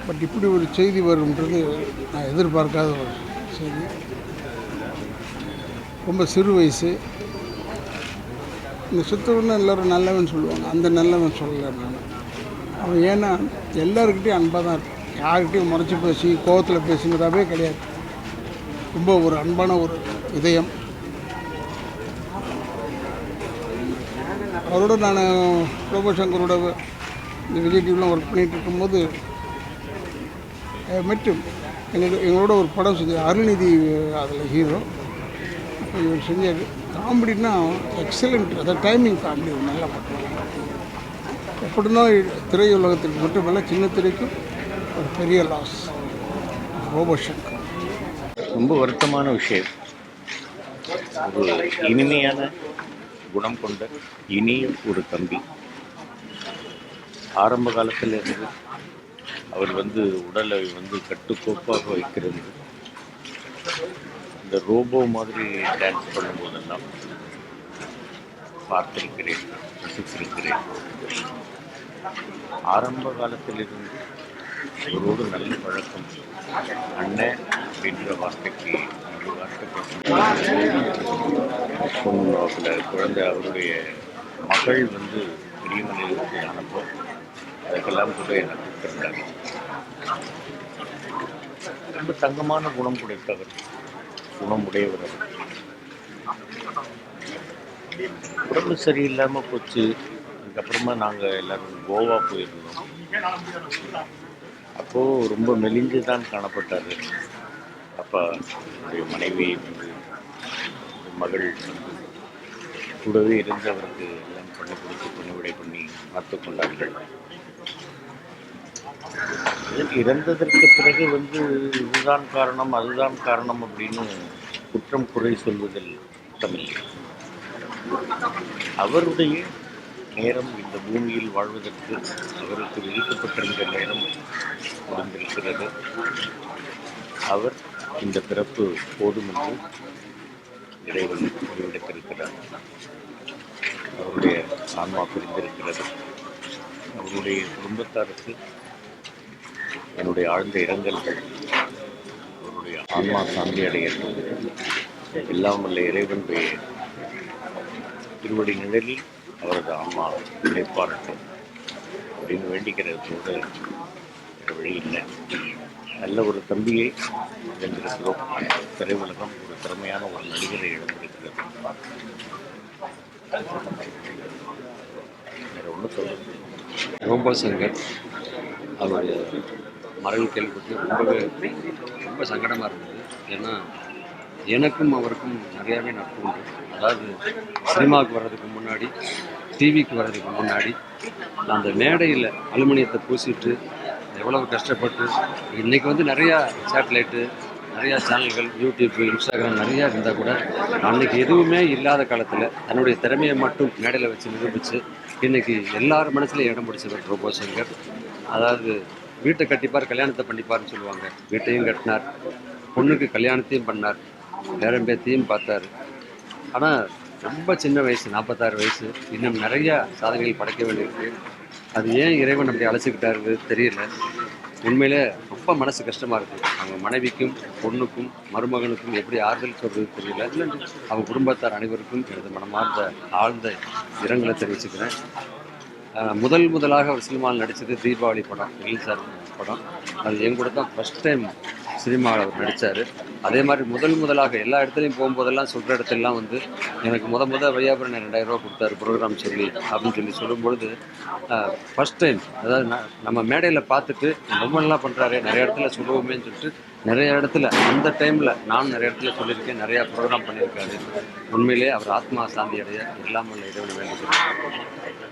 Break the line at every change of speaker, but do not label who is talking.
But இப்படி ஒரு செய்தி வரும்ன்றது நான் எதிர்பார்க்காத ஒரு செய்தி. ரொம்ப சிறு வயசு. இந்த சுத்தவன்னு எல்லோரும் நல்லவன் சொல்லுவாங்க, அந்த நல்லவன் சொல்லலை நான். அவன் ஏன்னா எல்லாருக்கிட்டையும் அன்பாக தான் இருக்கும், யார்கிட்டையும் முறைச்சி பேசி கோவத்தில் பேசுங்கிறதாவே கிடையாது. ரொம்ப ஒரு அன்பான ஒரு இதயம். அவரோட நான் ரோபோ சங்கரோட இந்த விஜய் டிவிலாம் ஒர்க் பண்ணிகிட்டு இருக்கும்போது மற்றும் எங்களோட ஒரு படம் செஞ்சது அருள்நிதி, அதில் ஹீரோ. அப்போ இவர் செஞ்சார். காமெடினா எக்ஸலண்ட், அதாவது டைமிங் காமெடி நல்லா பண்ணுவாங்க. எப்படின்னா திரையுலகத்துக்கு மட்டுமல்ல, சின்ன திரைக்கும் ஒரு பெரிய லாஸ் ரோபோ சங்கர்.
ரொம்ப வருத்தமான விஷயம். ஒரு இனிமையான குணம் கொண்ட இனிய ஒரு தம்பி. ஆரம்ப காலத்தில் இருந்து அவர் உடலை கட்டுக்கோப்பாக வைக்கிறது. இந்த ரோபோ மாதிரி டான்ஸ் பண்ணும்போதெல்லாம் பார்த்திருக்கிறேன், ரசித்திருக்கிறேன். ஆரம்ப காலத்திலிருந்து அவரோடு நல்ல பழக்கம். அண்ணன் அப்படின்ற வார்த்தைக்கு ஒரு வார்த்தை சொன்ன குழந்தை அவருடைய மகள் பெரியமலையிலிருந்து அனுப்ப அதுக்கெல்லாம் கூட என்னை கூப்பிட்டிருந்தாங்க. ரொம்ப தங்கமான குணம் கொடுத்தவர், குணமுடையவர். உடம்பு சரியில்லாமல் போச்சு. அதுக்கப்புறமா நாங்கள் எல்லோரும் கோவா போயிருந்தோம். அப்போது ரொம்ப மெலிஞ்சு தான் காணப்பட்டார். அப்போ என்னுடைய மனைவி மகள் கூடவே இருந்தவருக்கு எல்லாம் பண்ணி கொடுத்து பணிவிடை பண்ணி பார்த்து கொண்டார்கள். இறந்ததற்கு பிறகு இதுதான் காரணம் அதுதான் காரணம் அப்படின்னு குற்றம் குறை சொல்வதில் தமிழ். அவருடைய நேரம் இந்த பூமியில் வாழ்வதற்கு அவருக்கு விதிக்கப்பட்டிருந்த நேரம் முடிந்திருக்கிறது. அவர் இந்த பிறப்பு போதும் என்று இறைவன் முடிவெடுத்திருக்கிறார். அவருடைய ஆன்மா பிரிந்திருக்கிறது. அவருடைய குடும்பத்தாருக்கு என்னுடைய ஆழ்ந்த இரங்கல்கள். அவருடைய ஆன்மா சாந்தி அடையட்டும். எல்லாம் வல்ல இறைவனுடைய திருவடி நிழலில் அவரது ஆன்மா இழைப்பாரட்டும் அப்படின்னு வேண்டிக்கிறதோடு வழி இல்லை. நல்ல ஒரு தம்பியை இழந்திருக்கிறோம். திரையுலகம் ஒரு திறமையான ஒரு நடிகரை இழந்திருக்கிறது. வேறு ஒன்றும் சொல்லுங்கள்.
ரோபோ சங்கர் அவருடைய மறைவு கேள்விப்பட்டு ரொம்ப சங்கடமாக இருந்தது. ஏன்னா எனக்கும் அவருக்கும் நிறையாவே நட்பு உண்டு. அதாவது சினிமாவுக்கு வர்றதுக்கு முன்னாடி, டிவிக்கு வர்றதுக்கு முன்னாடி அந்த மேடையில் அலுமினியத்தை பூசிட்டு எவ்வளவு கஷ்டப்பட்டு இன்றைக்கி நிறையா சேட்டலைட்டு, நிறையா சேனல்கள், யூடியூப்பு, இன்ஸ்டாகிராம் நிறையா இருந்தால் கூட அன்றைக்கி எதுவுமே இல்லாத காலத்தில் தன்னுடைய திறமையை மட்டும் மேடையில் வச்சு நிரூபித்து இன்றைக்கி எல்லார் மனசுலையும் இடம் பிடிச்சவர் ரோபோ சங்கர். அதாவது வீட்டை கட்டிப்பார், கல்யாணத்தை பண்ணிப்பார்னு சொல்லுவாங்க. வீட்டையும் கட்டினார், பொண்ணுக்கு கல்யாணத்தையும் பண்ணார், பேரம்பேத்தையும் பார்த்தார். ஆனால் ரொம்ப சின்ன வயசு, 46 வயசு. இன்னும் நிறையா சாதனைகள் படைக்க வேண்டியிருக்கு. அது ஏன் இறைவன் அப்படி அழைச்சிக்கிட்டாரு தெரியல. உண்மையிலே ரொம்ப மனசு கஷ்டமாக இருக்குது. அவங்க மனைவிக்கும், பொண்ணுக்கும், மருமகனுக்கும் எப்படி ஆறுதல் சொல்கிறது தெரியல. அவங்க குடும்பத்தார் அனைவருக்கும் எனது மனமார்ந்த ஆழ்ந்த இரங்கலை தெரிவிச்சுக்கிறேன். முதலாக அவர் சினிமாவில் நடித்தது தீபாவளி படம், எழில் சார் படம். அது என் கூட தான் ஃபஸ்ட் டைம் சினிமாவில் அவர் நடித்தார். அதே மாதிரி முதலாக எல்லா இடத்துலையும் போகும்போதெல்லாம் சொல்கிற இடத்துலலாம் எனக்கு வையாபுரம் 2000 ரூபா கொடுத்தாரு ப்ரோக்ராம் சொல்லி அப்படின்னு சொல்லும்பொழுது ஃபஸ்ட் டைம், அதாவது நம்ம மேடையில் பார்த்துட்டு ரொம்ப நல்லா பண்ணுறாரு, நிறைய இடத்துல சொல்லுவோமேன்னு சொல்லிட்டு நிறைய இடத்துல அந்த டைமில் நான் நிறைய இடத்துல சொல்லியிருக்கேன், நிறையா ப்ரோக்ராம் பண்ணியிருக்காரு. உண்மையிலே அவர் ஆத்மா சாந்தி அடைய இல்லாமல் இறைவனை வேண்டிக்கிறேன்.